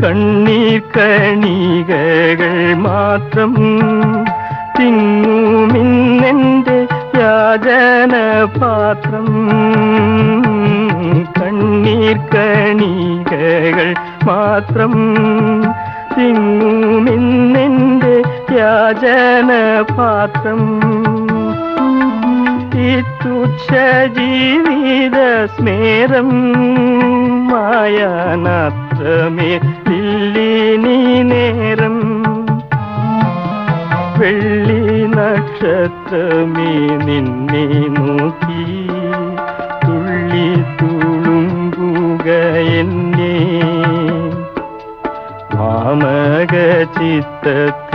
കണ്ണീർ കണികകൾ മാത്രം തിങ്ങുമിന്നെൻ്റെ യാചന പാത്രം. കണ്ണീർ കണികകൾ മാത്രം തിങ്ങുമിന്നെൻ്റെ യാചന പാത്രം. ഈ തുച്ഛ ജീവിത സ്മേരം മായാനാത്രമേ ഇല്ലിനി നേരം. വെള്ളി നക്ഷത്രമേ നിന്നെ നോക്കി തുള്ളി തുളുമ്പുക എന്നെ. മാമക ചിത്തത്തിൽ